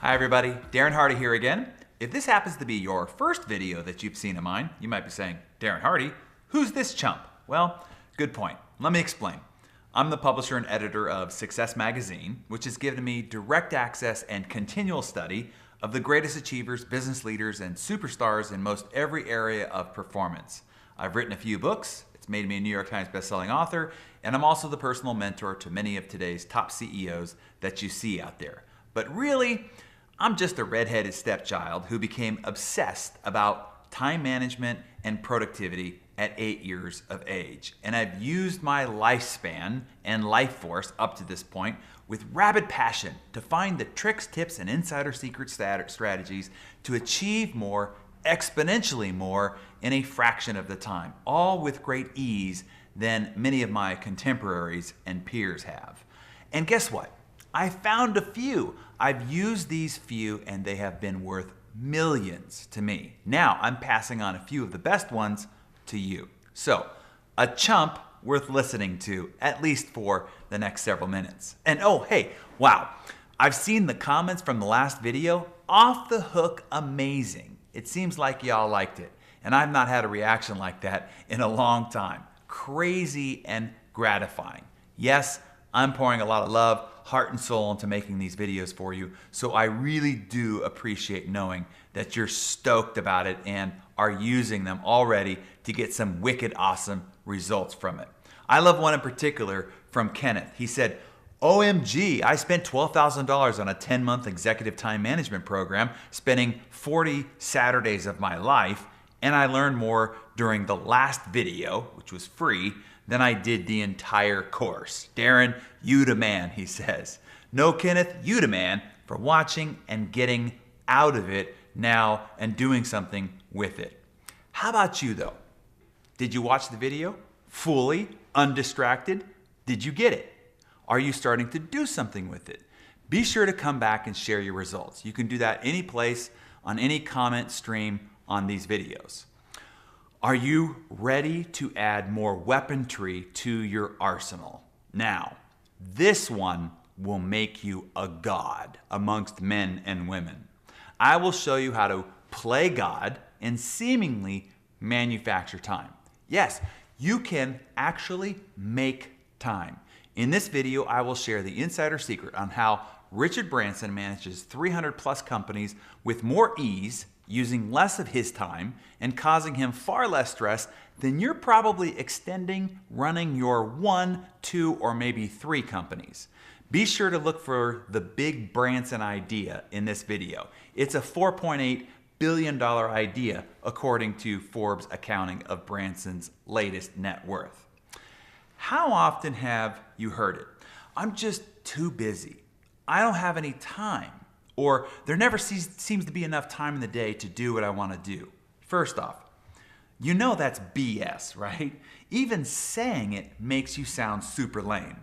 Hi everybody, Darren Hardy here again. If this happens to be your first video that you've seen of mine, you might be saying, Darren Hardy, who's this chump? Well, good point. Let me explain. I'm the publisher and editor of Success Magazine, which has given me direct access and continual study of the greatest achievers, business leaders, and superstars in most every area of performance. I've written a few books, it's made me a New York Times bestselling author, and I'm also the personal mentor to many of today's top CEOs that you see out there. But really, I'm just a redheaded stepchild who became obsessed about time management and productivity at 8 years of age. And I've used my lifespan and life force up to this point with rabid passion to find the tricks, tips, and insider secret strategies to achieve more, exponentially more, in a fraction of the time, all with great ease than many of my contemporaries and peers have. And guess what? I found a few. I've used these few and they have been worth millions to me. Now I'm passing on a few of the best ones to you. So, a chump worth listening to, at least for the next several minutes. And oh, hey, wow, I've seen the comments from the last video. Off the hook amazing. It seems like y'all liked it. And I've not had a reaction like that in a long time. Crazy and gratifying. Yes, I'm pouring a lot of love, heart and soul into making these videos for you, so I really do appreciate knowing that you're stoked about it and are using them already to get some wicked awesome results from it. I love one in particular from Kenneth. He said, OMG, I spent $12,000 on a 10-month executive time management program, spending 40 Saturdays of my life, and I learned more during the last video, which was free, than I did the entire course. Darren, you the man, he says. No, Kenneth, you the man for watching and getting out of it now and doing something with it. How about you though? Did you watch the video fully, undistracted? Did you get it? Are you starting to do something with it? Be sure to come back and share your results. You can do that any place on any comment stream on these videos. Are you ready to add more weaponry to your arsenal? Now, this one will make you a god amongst men and women. I will show you how to play God and seemingly manufacture time. Yes, you can actually make time. In this video, I will share the insider secret on how Richard Branson manages 300 plus companies with more ease, using less of his time and causing him far less stress than you're probably extending running your 1, 2, or maybe 3 companies. Be sure to look for the big Branson idea in this video. It's a $4.8 billion idea according to Forbes accounting of Branson's latest net worth. How often have you heard it? I'm just too busy. I don't have any time. Or there never seems to be enough time in the day to do what I want to do. First off, you know that's BS, right? Even saying it makes you sound super lame.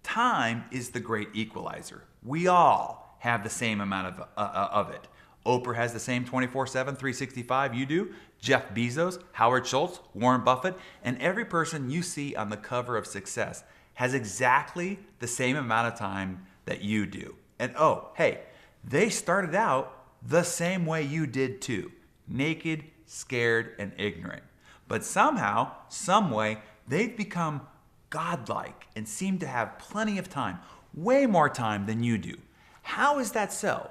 Time is the great equalizer. We all have the same amount of it. Oprah has the same 24/7, 365 you do. Jeff Bezos, Howard Schultz, Warren Buffett, and every person you see on the cover of Success has exactly the same amount of time that you do. And oh, hey, they started out the same way you did too, naked, scared, and ignorant. But somehow, some way, they've become godlike and seem to have plenty of time, way more time than you do. How is that so?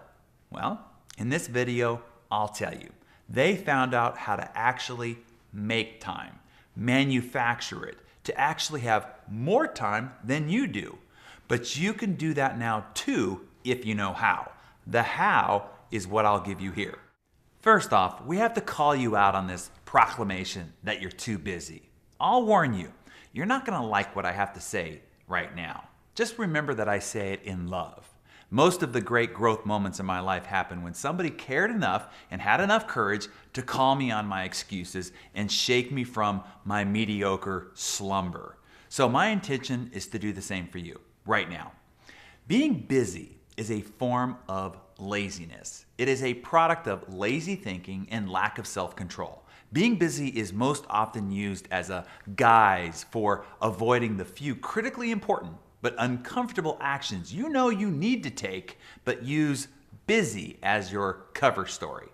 Well, in this video, I'll tell you. They found out how to actually make time, manufacture it, to actually have more time than you do. But you can do that now too if you know how. The how is what I'll give you here. First off, we have to call you out on this proclamation that you're too busy. I'll warn you, you're not going to like what I have to say right now. Just remember that I say it in love. Most of the great growth moments in my life happened when somebody cared enough and had enough courage to call me on my excuses and shake me from my mediocre slumber. So my intention is to do the same for you right now. Being busy is a form of laziness. It is a product of lazy thinking and lack of self-control. Being busy is most often used as a guise for avoiding the few critically important but uncomfortable actions you know you need to take, but use busy as your cover story.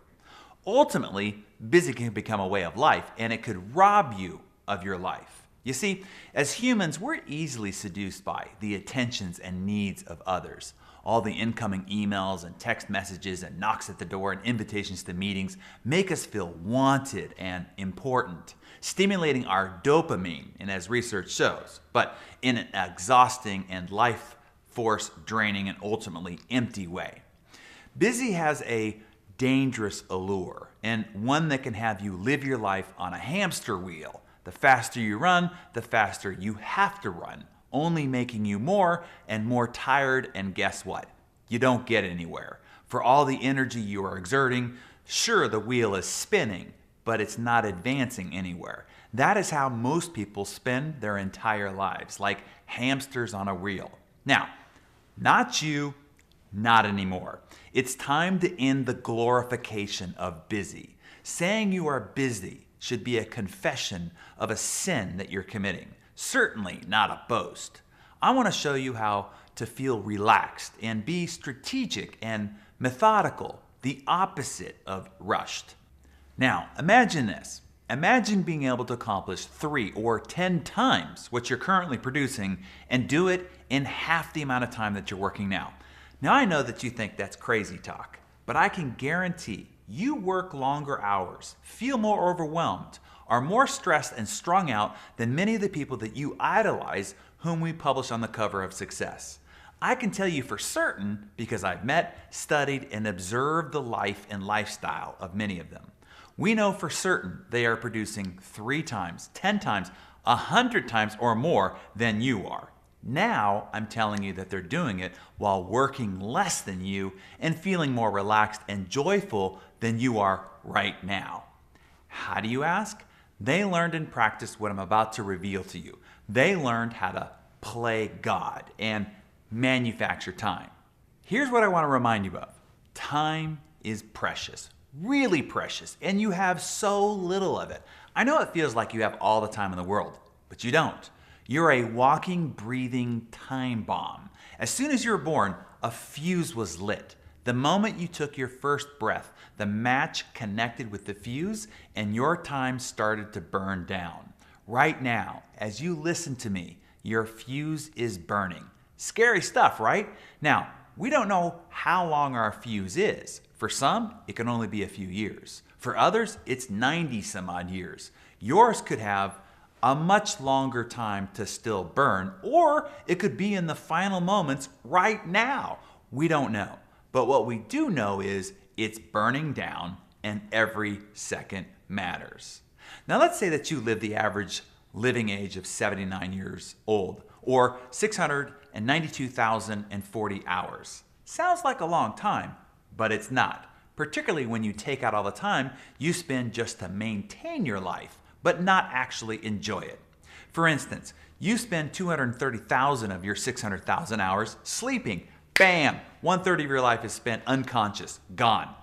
Ultimately, busy can become a way of life, and it could rob you of your life. You see, as humans, we're easily seduced by the attentions and needs of others. All the incoming emails and text messages and knocks at the door and invitations to meetings make us feel wanted and important, stimulating our dopamine, and as research shows, but in an exhausting and life force draining and ultimately empty way. Busy has a dangerous allure, and one that can have you live your life on a hamster wheel. The faster you run, the faster you have to run, only making you more and more tired, and guess what? You don't get anywhere. For all the energy you are exerting, sure, the wheel is spinning, but it's not advancing anywhere. That is how most people spend their entire lives, like hamsters on a wheel. Now, not you, not anymore. It's time to end the glorification of busy. Saying you are busy should be a confession of a sin that you're committing. Certainly not a boast. I want to show you how to feel relaxed and be strategic and methodical, the opposite of rushed. Now, imagine this. Imagine being able to accomplish 3 or 10 times what you're currently producing and do it in half the amount of time that you're working now. Now, I know that you think that's crazy talk, but I can guarantee you work longer hours, feel more overwhelmed, are more stressed and strung out than many of the people that you idolize whom we publish on the cover of Success. I can tell you for certain because I've met, studied, and observed the life and lifestyle of many of them. We know for certain they are producing 3 times, 10 times, 100 times or more than you are. Now I'm telling you that they're doing it while working less than you and feeling more relaxed and joyful than you are right now. How do you ask? They learned and practiced what I'm about to reveal to you. They learned how to play God and manufacture time. Here's what I want to remind you of. Time is precious, really precious, and you have so little of it. I know it feels like you have all the time in the world, but you don't. You're a walking, breathing time bomb. As soon as you were born, a fuse was lit. The moment you took your first breath, the match connected with the fuse and your time started to burn down. Right now, as you listen to me, your fuse is burning. Scary stuff, right? Now, we don't know how long our fuse is. For some, it can only be a few years. For others, it's 90 some odd years. Yours could have a much longer time to still burn, or it could be in the final moments right now. We don't know. But what we do know is it's burning down and every second matters. Now let's say that you live the average living age of 79 years old, or 692,040 hours. Sounds like a long time, but it's not, particularly when you take out all the time you spend just to maintain your life, but not actually enjoy it. For instance, you spend 230,000 of your 600,000 hours sleeping. Bam! 1/3 of your life is spent unconscious, gone.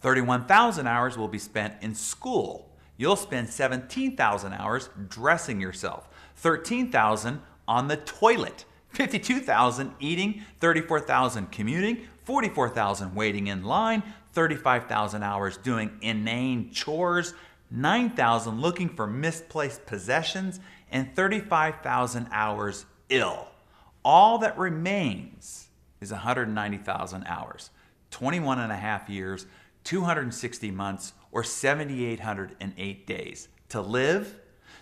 31,000 hours will be spent in school. You'll spend 17,000 hours dressing yourself, 13,000 on the toilet, 52,000 eating, 34,000 commuting, 44,000 waiting in line, 35,000 hours doing inane chores, 9,000 looking for misplaced possessions, and 35,000 hours ill. All that remains is 190,000 hours, 21 and a half years, 260 months, or 7,808 days to live,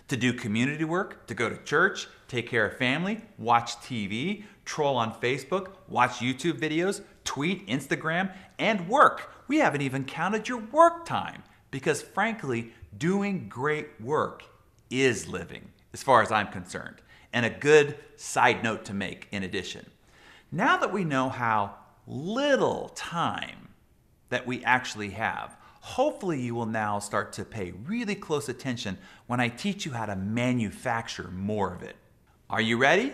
to do community work, to go to church, take care of family, watch TV, troll on Facebook, watch YouTube videos, tweet, Instagram, and work. We haven't even counted your work time because frankly, doing great work is living as far as I'm concerned. And a good side note to make in addition. Now that we know how little time that we actually have, hopefully you will now start to pay really close attention when I teach you how to manufacture more of it. Are you ready?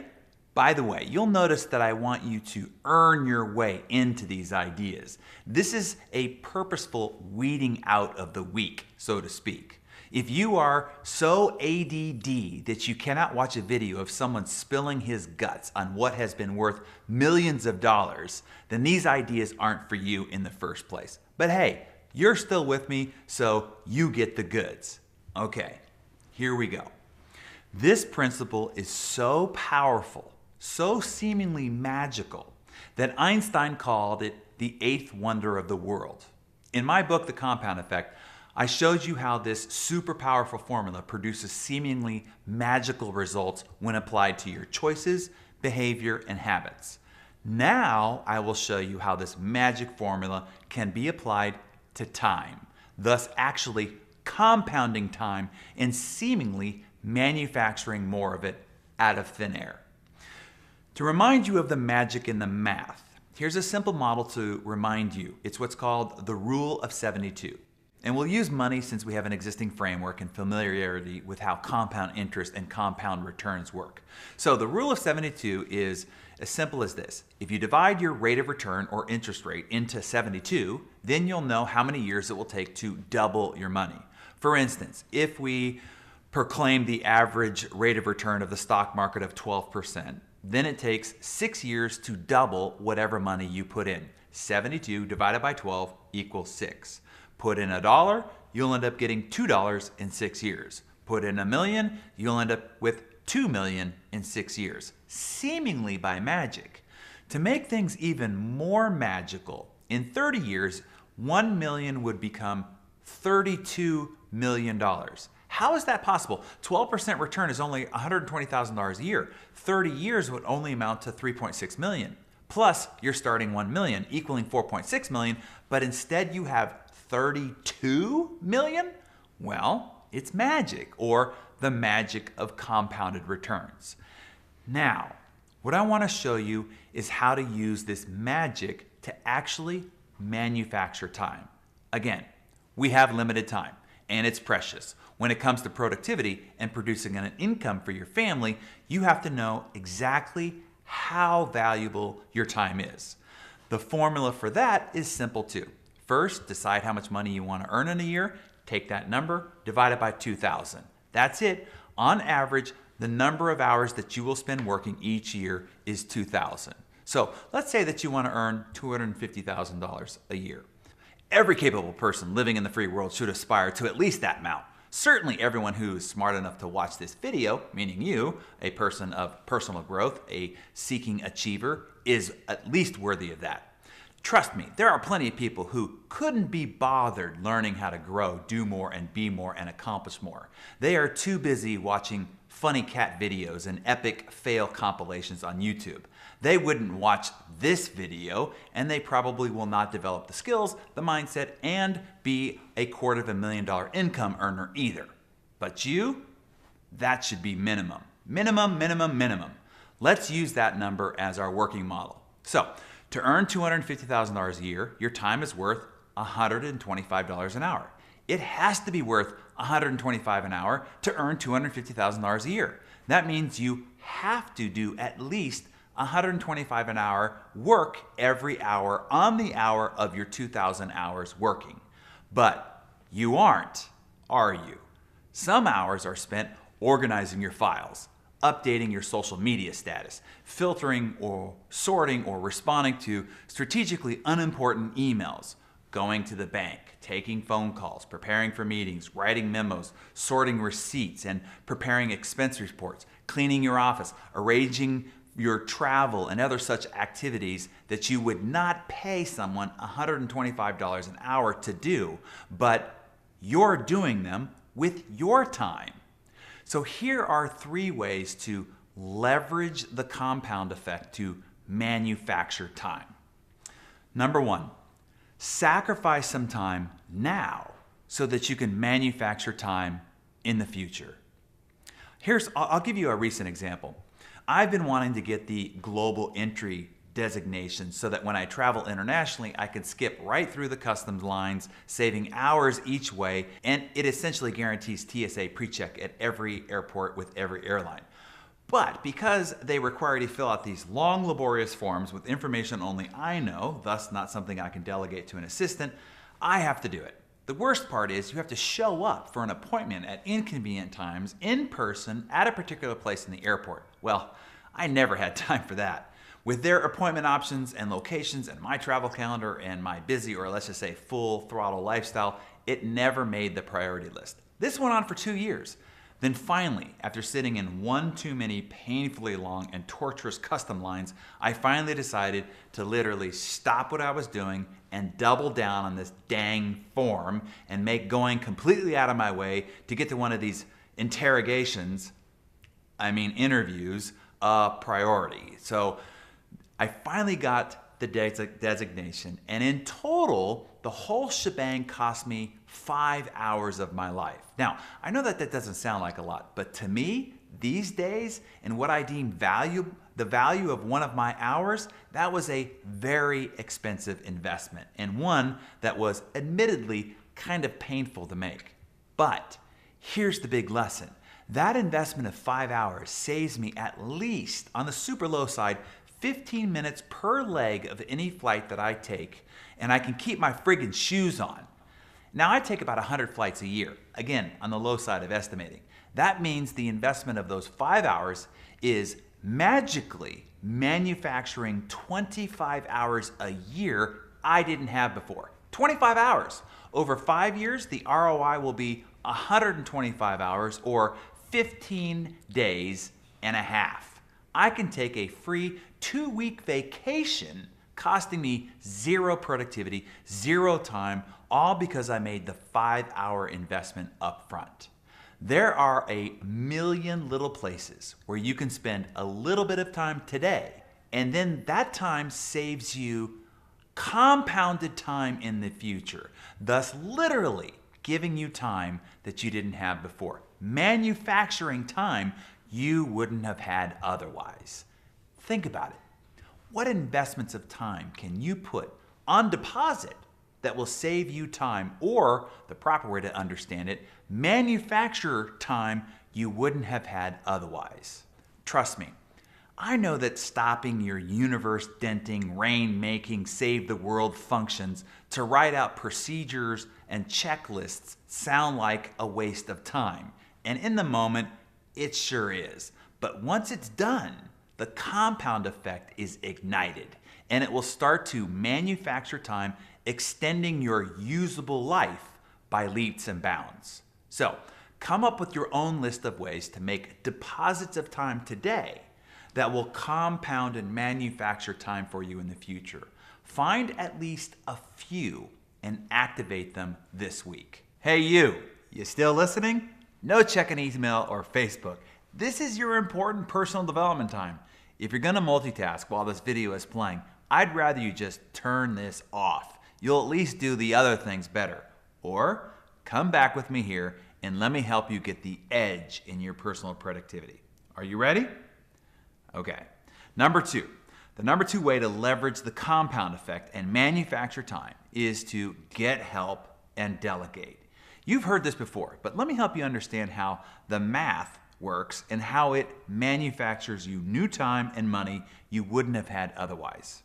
By the way, you'll notice that I want you to earn your way into these ideas. This is a purposeful weeding out of the weak, so to speak. If you are so ADD that you cannot watch a video of someone spilling his guts on what has been worth millions of dollars, then these ideas aren't for you in the first place. But hey, you're still with me, so you get the goods. Okay, here we go. This principle is so powerful, so seemingly magical, that Einstein called it the eighth wonder of the world. In my book, The Compound Effect, I showed you how this super powerful formula produces seemingly magical results when applied to your choices, behavior, and habits. Now I will show you how this magic formula can be applied to time, thus actually compounding time and seemingly manufacturing more of it out of thin air. To remind you of the magic in the math, here's a simple model to remind you. It's what's called the Rule of 72. And we'll use money since we have an existing framework and familiarity with how compound interest and compound returns work. So the Rule of 72 is as simple as this. If you divide your rate of return or interest rate into 72, then you'll know how many years it will take to double your money. For instance, if we proclaim the average rate of return of the stock market of 12%, then it takes 6 years to double whatever money you put in. 72 divided by 12 equals 6. Put in $1, you'll end up getting $2 in 6 years. Put in $1 million, you'll end up with $2 million in 6 years, seemingly by magic. To make things even more magical, in 30 years, $1 million would become $32 million. How is that possible? 12% return is only $120,000 a year. 30 years would only amount to $3.6 million. Plus, you're starting $1 million, equaling $4.6 million, but instead you have $32 million? Well, it's magic, or the magic of compounded returns. Now, what I want to show you is how to use this magic to actually manufacture time. Again, we have limited time, and it's precious. When it comes to productivity and producing an income for your family, you have to know exactly how valuable your time is. The formula for that is simple too. First, decide how much money you want to earn in a year. Take that number, divide it by 2,000. That's it. On average, the number of hours that you will spend working each year is 2,000. So let's say that you want to earn $250,000 a year. Every capable person living in the free world should aspire to at least that amount. Certainly everyone who is smart enough to watch this video, meaning you, a person of personal growth, a seeking achiever, is at least worthy of that. Trust me, there are plenty of people who couldn't be bothered learning how to grow, do more, and be more, and accomplish more. They are too busy watching funny cat videos and epic fail compilations on YouTube. They wouldn't watch this video, and they probably will not develop the skills, the mindset, and be a $250,000 income earner either. But you, that should be minimum. Minimum, minimum, minimum. Let's use that number as our working model. So, to earn $250,000 a year, your time is worth $125 an hour. It has to be worth $125 an hour to earn $250,000 a year. That means you have to do at least $125 an hour work every hour on the hour of your 2,000 hours working. But you aren't, are you? Some hours are spent organizing your files, updating your social media status, filtering or sorting or responding to strategically unimportant emails, going to the bank, taking phone calls, preparing for meetings, writing memos, sorting receipts, and preparing expense reports, cleaning your office, arranging your travel, and other such activities that you would not pay someone $125 an hour to do, but you're doing them with your time. So here are 3 ways to leverage the compound effect to manufacture time. Number 1, sacrifice some time now so that you can manufacture time in the future. I'll give you a recent example. I've been wanting to get the global entry designation so that when I travel internationally, I can skip right through the customs lines, saving hours each way, and it essentially guarantees TSA pre-check at every airport with every airline. But because they require you to fill out these long, laborious forms with information only I know, thus not something I can delegate to an assistant, I have to do it. The worst part is you have to show up for an appointment at inconvenient times in person at a particular place in the airport. Well, I never had time for that. With their appointment options and locations and my travel calendar and my busy, or let's just say full throttle lifestyle, it never made the priority list. This went on for 2 years. Then finally, after sitting in one too many painfully long and torturous custom lines, I finally decided to literally stop what I was doing and double down on this dang form and make going completely out of my way to get to one of these interrogations, interviews, a priority. So I finally got the designation, and in total, the whole shebang cost me 5 hours of my life. Now, I know that doesn't sound like a lot, but to me, these days, and what I deem the value of one of my hours, that was a very expensive investment, and one that was admittedly kind of painful to make. But here's the big lesson. That investment of 5 hours saves me, at least on the super low side, 15 minutes per leg of any flight that I take, and I can keep my friggin' shoes on. Now, I take about 100 flights a year, again, on the low side of estimating. That means the investment of those 5 hours is magically manufacturing 25 hours a year I didn't have before. 25 hours. Over 5 years, the ROI will be 125 hours or 15 days and a half. I can take a free 2-week vacation costing me zero productivity, zero time, all because I made the 5-hour investment up front. There are a million little places where you can spend a little bit of time today, and then that time saves you compounded time in the future, thus literally giving you time that you didn't have before, manufacturing time you wouldn't have had otherwise. Think about it. What investments of time can you put on deposit that will save you time, or the proper way to understand it, manufacture time you wouldn't have had otherwise? Trust me, I know that stopping your universe-denting, rain-making, save-the-world functions to write out procedures and checklists sound like a waste of time. And in the moment, it sure is. But once it's done, the compound effect is ignited, and it will start to manufacture time, extending your usable life by leaps and bounds. So, come up with your own list of ways to make deposits of time today that will compound and manufacture time for you in the future. Find at least a few and activate them this week. Hey you still listening? No checking email or Facebook. This is your important personal development time. If you're gonna multitask while this video is playing, I'd rather you just turn this off. You'll at least do the other things better. Or come back with me here and let me help you get the edge in your personal productivity. Are you ready? Okay. Number two. The number two way to leverage the compound effect and manufacture time is to get help and delegate. You've heard this before, but let me help you understand how the math works and how it manufactures you new time and money you wouldn't have had otherwise.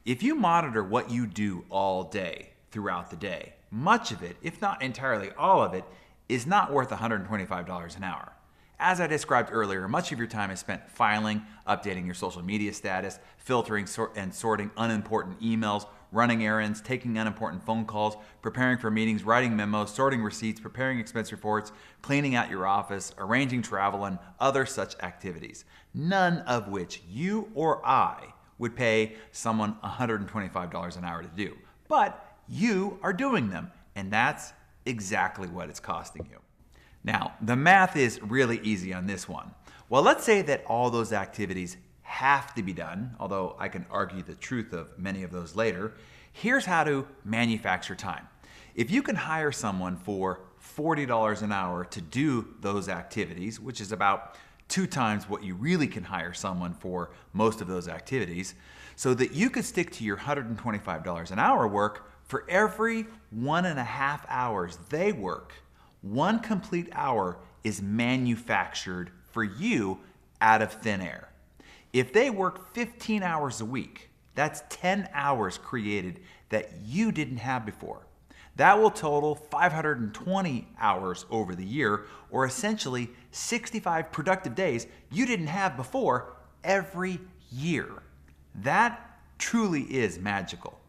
If you monitor what you do all day throughout the day, much of it, if not entirely all of it, is not worth $125 an hour. As I described earlier, much of your time is spent filing, updating your social media status, filtering and sorting unimportant emails, running errands, taking unimportant phone calls, preparing for meetings, writing memos, sorting receipts, preparing expense reports, cleaning out your office, arranging travel, and other such activities, none of which you or I would pay someone $125 an hour to do. But you are doing them, and that's exactly what it's costing you. Now, the math is really easy on this one. Well, let's say that all those activities have to be done, although I can argue the truth of many of those later. Here's how to manufacture time. If you can hire someone for $40 an hour to do those activities, which is about 2 times what you really can hire someone for most of those activities, so that you could stick to your $125 an hour work, for every 1.5 hours they work, 1 complete hour is manufactured for you out of thin air. If they work 15 hours a week, that's 10 hours created that you didn't have before. That will total 520 hours over the year, or essentially 65 productive days you didn't have before every year. That truly is magical.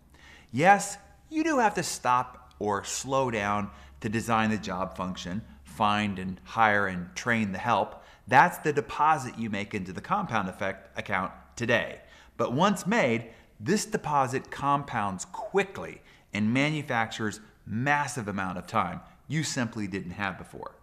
Yes, you do have to stop or slow down to design the job function, find and hire and train the help. That's the deposit you make into the compound effect account today. But once made, this deposit compounds quickly and manufactures massive amount of time you simply didn't have before.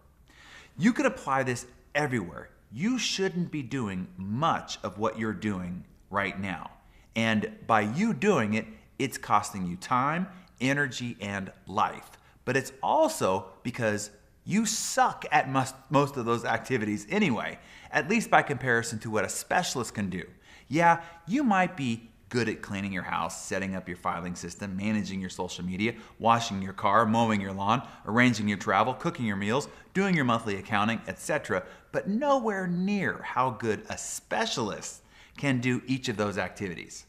You can apply this everywhere. You shouldn't be doing much of what you're doing right now. And by you doing it, it's costing you time, energy, and life. But it's also because you suck at most of those activities anyway, at least by comparison to what a specialist can do. Yeah, you might be good at cleaning your house, setting up your filing system, managing your social media, washing your car, mowing your lawn, arranging your travel, cooking your meals, doing your monthly accounting, etc., but nowhere near how good a specialist can do each of those activities.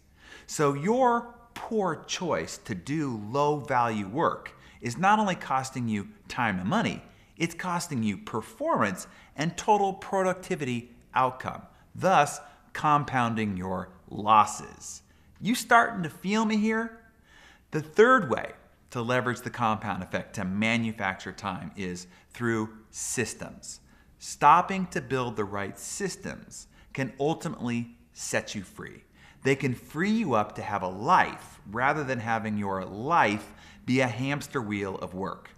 So your poor choice to do low-value work is not only costing you time and money, it's costing you performance and total productivity outcome, thus compounding your losses. You starting to feel me here? The third way to leverage the compound effect to manufacture time is through systems. Stopping to build the right systems can ultimately set you free. They can free you up to have a life rather than having your life be a hamster wheel of work.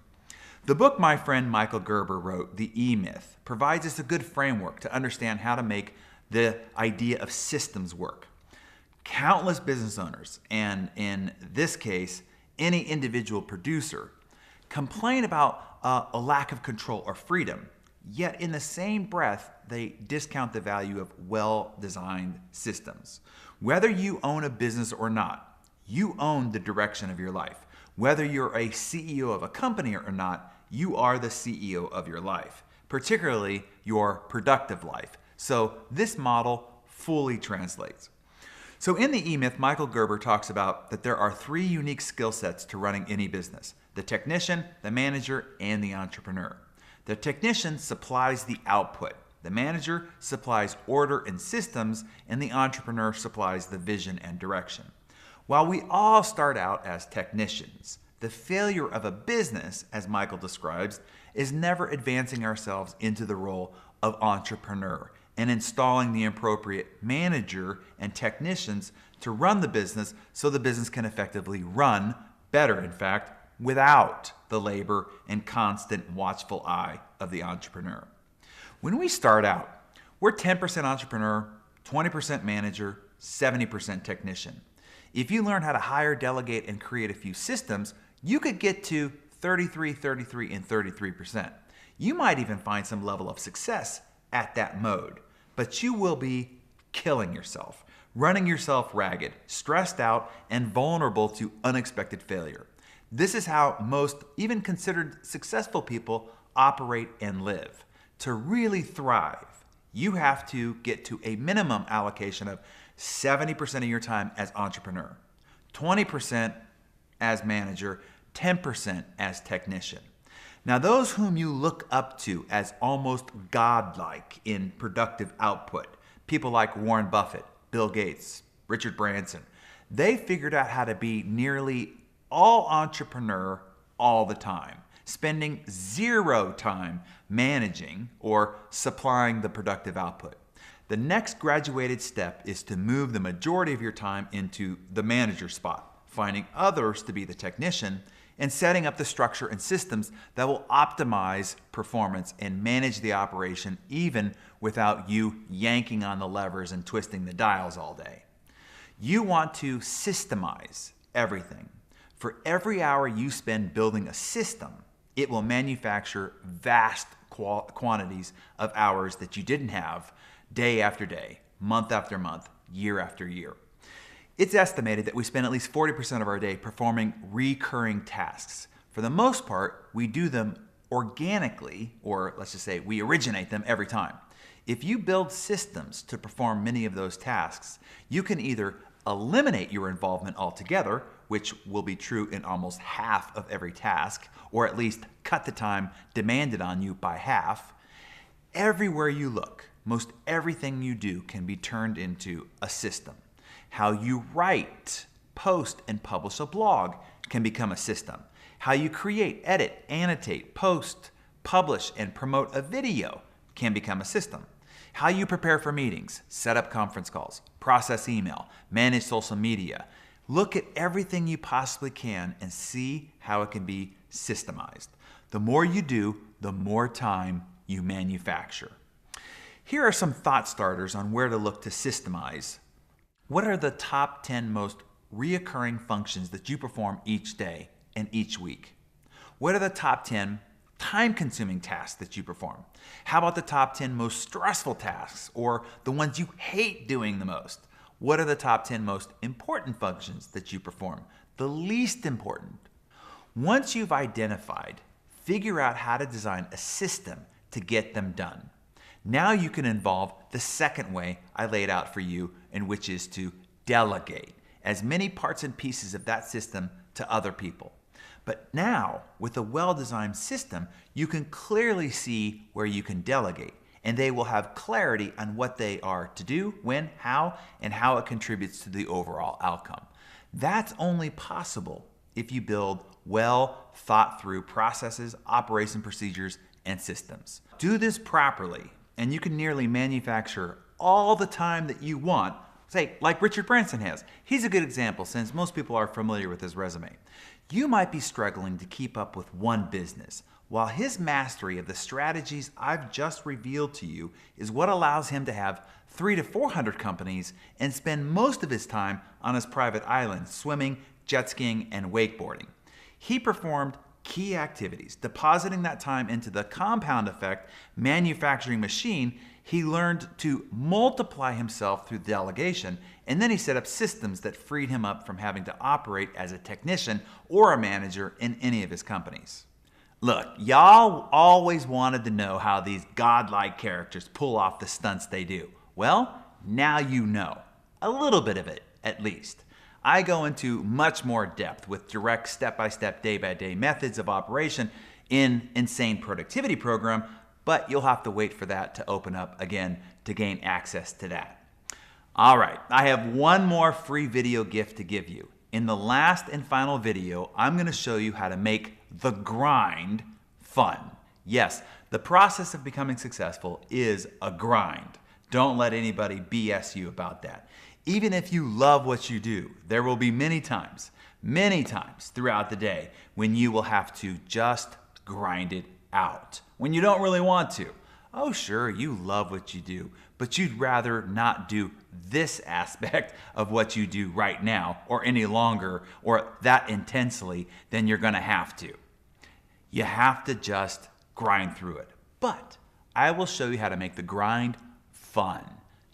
The book my friend Michael Gerber wrote, The E-Myth, provides us a good framework to understand how to make the idea of systems work. Countless business owners, and in this case, any individual producer, complain about a lack of control or freedom, yet in the same breath, they discount the value of well-designed systems. Whether you own a business or not, you own the direction of your life. Whether you're a CEO of a company or not, you are the CEO of your life, particularly your productive life. So this model fully translates. So in the E-Myth, Michael Gerber talks about that there are three unique skill sets to running any business: the technician, the manager, and the entrepreneur. The technician supplies the output. The manager supplies order and systems, and the entrepreneur supplies the vision and direction. While we all start out as technicians, the failure of a business, as Michael describes, is never advancing ourselves into the role of entrepreneur and installing the appropriate manager and technicians to run the business so the business can effectively run better, in fact, without the labor and constant watchful eye of the entrepreneur. When we start out, we're 10% entrepreneur, 20% manager, 70% technician. If you learn how to hire, delegate, and create a few systems, you could get to 33, 33, and 33%. You might even find some level of success at that mode, but you will be killing yourself, running yourself ragged, stressed out, and vulnerable to unexpected failure. This is how most even considered successful people operate and live. To really thrive, you have to get to a minimum allocation of 70% of your time as entrepreneur, 20% as manager, 10% as technician. Now, those whom you look up to as almost godlike in productive output, people like Warren Buffett, Bill Gates, Richard Branson, they figured out how to be nearly all entrepreneur all the time, spending zero time managing or supplying the productive output. The next graduated step is to move the majority of your time into the manager spot, finding others to be the technician, and setting up the structure and systems that will optimize performance and manage the operation even without you yanking on the levers and twisting the dials all day. You want to systemize everything. For every hour you spend building a system, it will manufacture vast quantities of hours that you didn't have day after day, month after month, year after year. It's estimated that we spend at least 40% of our day performing recurring tasks. For the most part, we do them organically, or let's just say we originate them every time. If you build systems to perform many of those tasks, you can either eliminate your involvement altogether, which will be true in almost half of every task, or at least cut the time demanded on you by half, everywhere you look, most everything you do can be turned into a system. How you write, post, and publish a blog can become a system. How you create, edit, annotate, post, publish, and promote a video can become a system. How you prepare for meetings, set up conference calls, process email, manage social media. Look at everything you possibly can and see how it can be systemized. The more you do, the more time you manufacture. Here are some thought starters on where to look to systemize. What are the top 10 most reoccurring functions that you perform each day and each week? What are the top 10 time-consuming tasks that you perform? How about the top 10 most stressful tasks, or the ones you hate doing the most? What are the top 10 most important functions that you perform? The least important. Once you've identified, figure out how to design a system to get them done. Now you can involve the second way I laid out for you, and which is to delegate as many parts and pieces of that system to other people. But now, with a well-designed system, you can clearly see where you can delegate, and they will have clarity on what they are to do, when, how, and how it contributes to the overall outcome. That's only possible if you build well-thought-through processes, operation procedures, and systems. Do this properly, and you can nearly manufacture all the time that you want, say, like Richard Branson has. He's a good example since most people are familiar with his resume. You might be struggling to keep up with one business, while his mastery of the strategies I've just revealed to you is what allows him to have 300 to 400 companies and spend most of his time on his private island swimming, jet skiing, and wakeboarding. He performed key activities, depositing that time into the compound effect manufacturing machine. He learned to multiply himself through delegation, and then he set up systems that freed him up from having to operate as a technician or a manager in any of his companies. Look, y'all always wanted to know how these godlike characters pull off the stunts they do. Well, now you know. A little bit of it, at least. I go into much more depth with direct step-by-step, day-by-day methods of operation in Insane Productivity Program, but you'll have to wait for that to open up again to gain access to that. All right, I have one more free video gift to give you. In the last and final video, I'm going to show you how to make the grind fun. Yes, the process of becoming successful is a grind. Don't let anybody BS you about that. Even if you love what you do, there will be many times throughout the day when you will have to just grind it out, when you don't really want to. Oh, sure, you love what you do, but you'd rather not do this aspect of what you do right now or any longer or that intensely than you're going to have to. You have to just grind through it. But I will show you how to make the grind fun.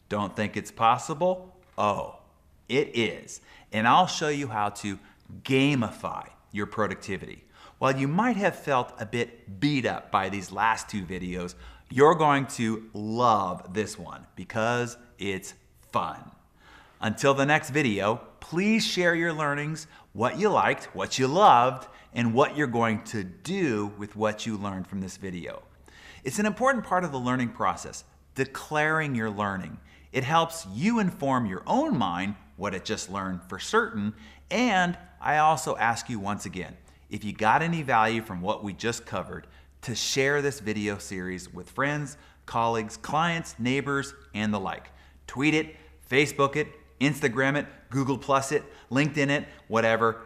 Don't think it's possible? Oh, it is. And I'll show you how to gamify your productivity. While you might have felt a bit beat up by these last two videos, you're going to love this one because it's fun. Until the next video, please share your learnings, what you liked, what you loved, and what you're going to do with what you learned from this video. It's an important part of the learning process, declaring your learning. It helps you inform your own mind what it just learned for certain, and I also ask you once again, if you got any value from what we just covered, to share this video series with friends, colleagues, clients, neighbors, and the like. Tweet it, Facebook it, Instagram it, Google Plus it, LinkedIn it, whatever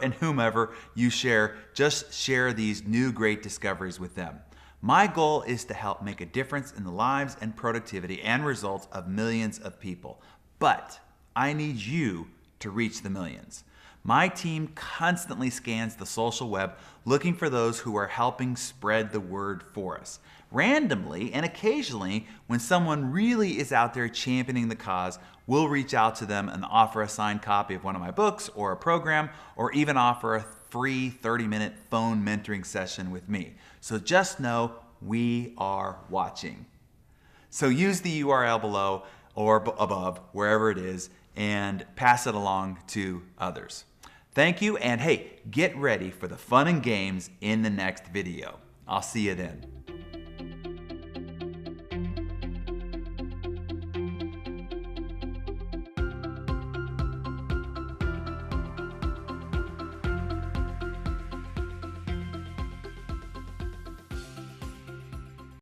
and whomever you share, just share these new great discoveries with them. My goal is to help make a difference in the lives and productivity and results of millions of people. But I need you to reach the millions. My team constantly scans the social web looking for those who are helping spread the word for us. Randomly and occasionally, when someone really is out there championing the cause, we'll reach out to them and offer a signed copy of one of my books or a program, or even offer a free 30-minute phone mentoring session with me. So just know we are watching. So use the URL below or above, wherever it is, and pass it along to others. Thank you, and hey, get ready for the fun and games in the next video. I'll see you then.